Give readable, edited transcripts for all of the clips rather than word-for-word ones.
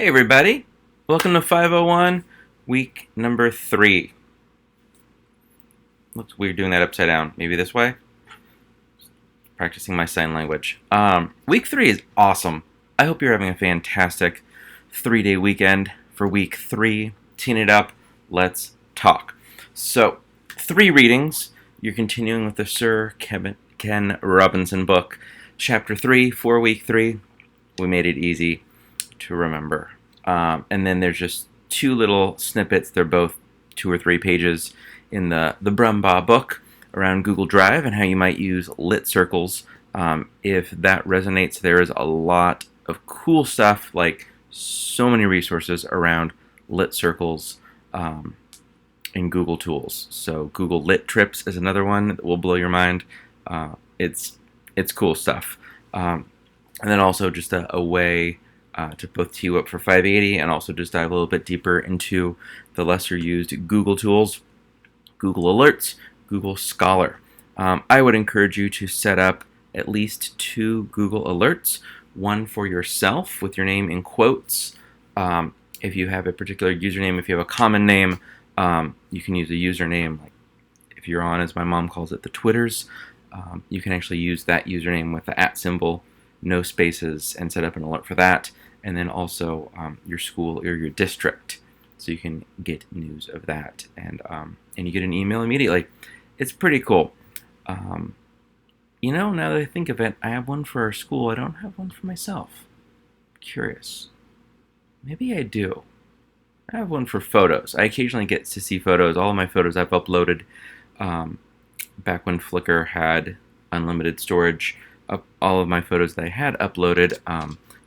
Hey everybody, welcome to 501, week number 3. Looks weird doing that upside down. Maybe this way? Practicing my sign language. Week 3 is awesome. I hope you're having a fantastic 3-day weekend for week 3. Teen it up, let's talk. So, 3 readings. You're continuing with the Sir Ken Robinson book. Chapter 3 for week 3. We made it easy to remember. And then there's just 2 little snippets. They're both 2 or 3 pages in the Brumbaugh book around Google Drive and how you might use lit circles. If that resonates, there is a lot of cool stuff, like so many resources around lit circles in Google Tools. So Google Lit Trips is another one that will blow your mind. It's cool stuff. And then also just a way to both tee you up for 580 and also just dive a little bit deeper into the lesser used Google tools, Google Alerts, Google Scholar. I would encourage you to set up at least 2 Google Alerts, one for yourself with your name in quotes. If you have a particular username, if you have a common name, you can use a username. Like if you're on, as my mom calls it, the Twitters, you can actually use that username with the @ symbol, no spaces, and set up an alert for that. And then also your school or your district, so you can get news of that, and you get an email immediately. It's pretty cool. Now that I think of it, I have one for our school. I don't have one for myself. Curious. Maybe I do. I have one for photos. I occasionally get to see photos. All of my photos I've uploaded back when Flickr had unlimited storage. All of my photos that I had uploaded,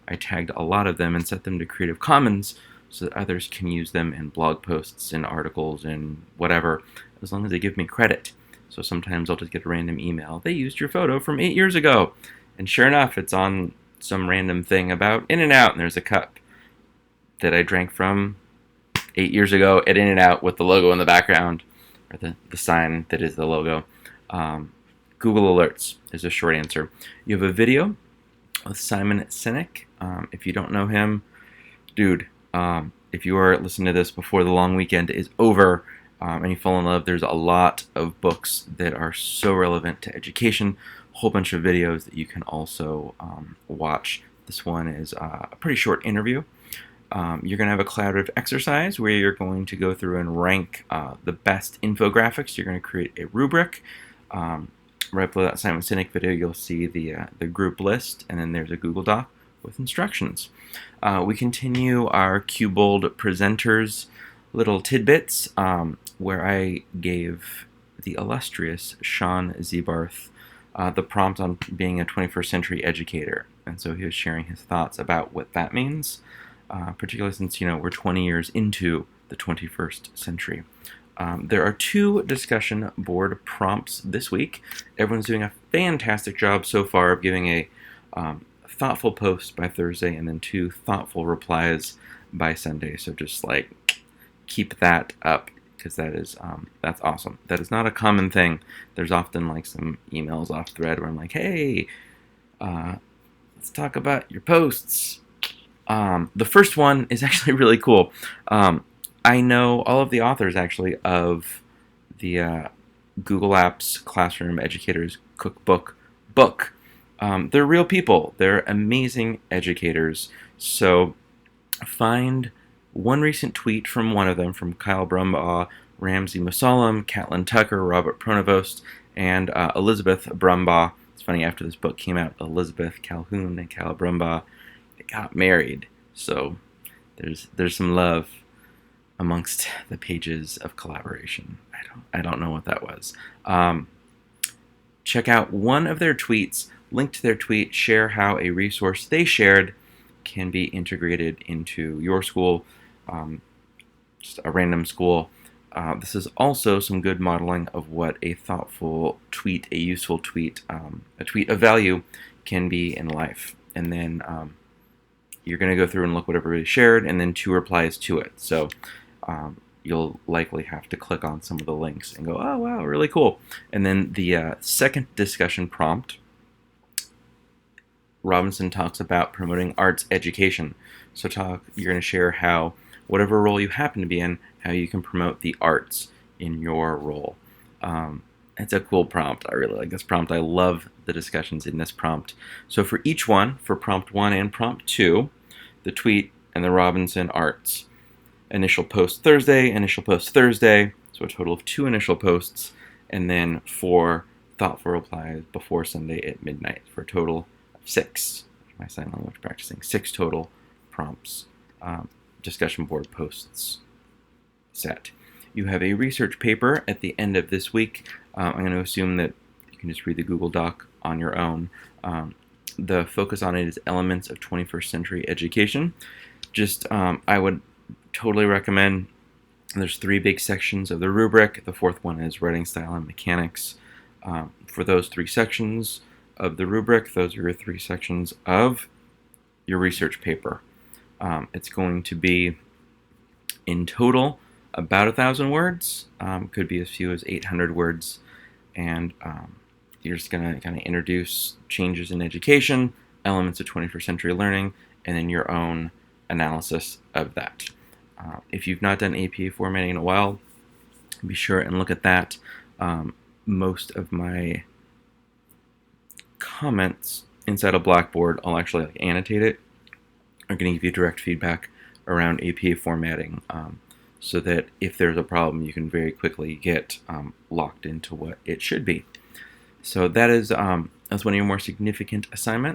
I tagged a lot of them and set them to Creative Commons so that others can use them in blog posts and articles and whatever, as long as they give me credit. So sometimes I'll just get a random email. They used your photo from 8 years ago. And sure enough, it's on some random thing about In-N-Out, and there's a cup that I drank from 8 years ago at In-N-Out with the logo in the background, or the sign that is the logo. Google Alerts is a short answer. You have a video with Simon Sinek. If you don't know him, dude, if you are listening to this before the long weekend is over and you fall in love, there's a lot of books that are so relevant to education, a whole bunch of videos that you can also watch. This one is a pretty short interview. You're going to have a collaborative exercise where you're going to go through and rank the best infographics. You're going to create a rubric. Right below that Simon Sinek video, you'll see the group list, and then there's a Google Doc with instructions. We continue our Cubold presenters little tidbits, where I gave the illustrious Sean Zebarth the prompt on being a 21st century educator, and so he was sharing his thoughts about what that means, particularly since we're 20 years into the 21st century. There are 2 discussion board prompts this week. Everyone's doing a fantastic job so far of giving a thoughtful post by Thursday and then 2 thoughtful replies by Sunday. So just keep that up, because that's awesome. That is not a common thing. There's often some emails off thread where I'm like, hey, let's talk about your posts. The first one is actually really cool. I know all of the authors, actually, of the Google Apps Classroom Educators Cookbook book. They're real people. They're amazing educators. So find one recent tweet from one of them, from Kyle Brumbaugh, Ramsey Musallam, Catlin Tucker, Robert Pronovost, and Elizabeth Brumbaugh. It's funny, after this book came out, Elizabeth Calhoun and Kyle Brumbaugh, they got married. So there's some love amongst the pages of collaboration. I don't know what that was. Check out one of their tweets, link to their tweet, share how a resource they shared can be integrated into your school, just a random school. This is also some good modeling of what a thoughtful tweet, a useful tweet, a tweet of value can be in life. And then you're going to go through and look what everybody shared, and then 2 replies to it. So you'll likely have to click on some of the links and go, oh, wow, really cool. And then the second discussion prompt, Robinson talks about promoting arts education. So you're going to share how, whatever role you happen to be in, how you can promote the arts in your role. It's a cool prompt. I really like this prompt. I love the discussions in this prompt. So for each one, for prompt 1 and prompt 2, the Tweet and the Robinson Arts. Initial post Thursday, so a total of 2 initial posts, and then 4 thoughtful replies before Sunday at midnight, for a total of 6. My sign language practicing 6 total prompts, discussion board posts set. You have a research paper at the end of this week. I'm going to assume that you can just read the Google Doc on your own. The focus on it is elements of 21st century education. I would totally recommend, there's 3 big sections of the rubric. The 4th one is writing style and mechanics. For those 3 sections of the rubric, those are your 3 sections of your research paper. It's going to be, in total, about 1,000 words. Could be as few as 800 words. And you're just going to kind of introduce changes in education, elements of 21st century learning, and then your own analysis of that. If you've not done APA formatting in a while, be sure and look at that. Most of my comments inside of Blackboard, I'll actually annotate it. I'm going to give you direct feedback around APA formatting, so that if there's a problem, you can very quickly get locked into what it should be. So that's one of your more significant assignments.